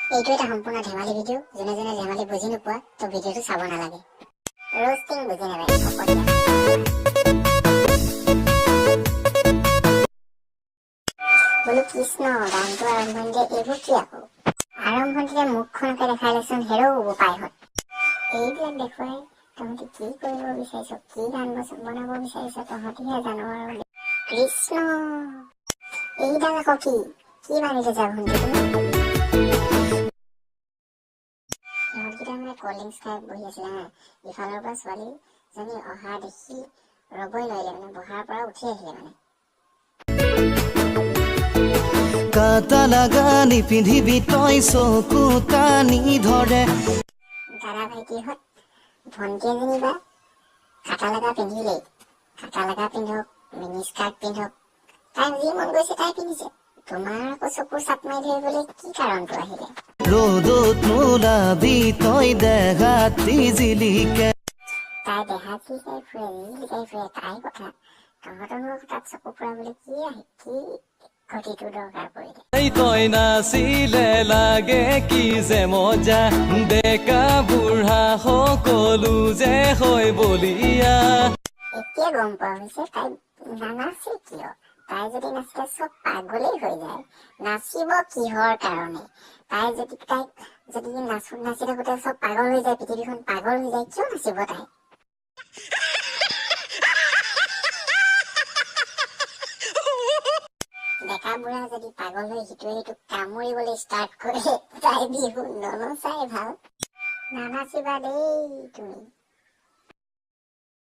এইটো এটা সম্পূৰ্ণ ধেমালি ভিডিঅ' যোনে যোনে ধেমালি বুজি নোপোৱা তো ভিডিঅ'টো চাব নালাগে रोस्टिंग बुझे ना बोलो कृष्ण गान तो आरम्भणिते एबो कि आको आरम्भणिते मुखखनके देखाइ লৈছোন হেৰো উপায় হয় এইবিলাক দেখুৱাই তহঁতি কি কৰিব বিচাৰিছ কি গান বনাব বিচাৰিছ তহঁতিহে জানো আৰু কৃষ্ণ এইডাল আকৌ কি মানিলে যাব ইহঁতকেইটা মানে কল্ড ড্ৰিংকছ খাই বহি আছিলে হা ইফালৰ পৰা ছোৱালীজনী অহা দেখি ৰবই নোৱাৰিলে মানে বহাৰ পৰা উঠি আহিলে মানে কাটা লাগানি পিন্ধিবি তই চকু টানি ধৰে দাদা ভাইটিহঁত ভণ্টি এজনী বা কাটা লগা পিন্ধিলেই কাটা লগা পিন্ধক মিনি স্কাৰ্ট পিন্ধক তাই যি মন গৈছে তাই পিন্ধিছে তোমাৰ আকৌ চকু চাপ মাৰি ধৰিবলৈ কি কাৰণটো আহিলে ৰ'দত নোলাবি তই দেহাতি জিলিকে তাই দেহাতি যাই ফুৰে তাই কথা তহঁতৰ তাত চকু ফুৰাবলৈ কি ঘটিটো দৰকাৰ পৰিলে তই নাচিলে লাগে কি যে মজা ডেকা বুঢ়া সকলো যে হয় বলিয়া এতিয়া গম পোৱা হৈছে তাই নানাচে কিয় তাই যদি নাচিলে চব পাগলেই হৈ যায় নাচিব কিহৰ কাৰণে তাই যদি নাচি থাকোঁতে চব পাগল হৈ যায় পৃথিৱীখন পাগল হৈ যায় কিয় নাচিব তাই ডেকা বুঢ়া যদি পাগল হৈ সিটোৱে সিটোক কামুৰিবলৈ ষ্টাৰ্ট কৰে তাই বিহু ননচাই ভাল নানাচিবা দেই তুমি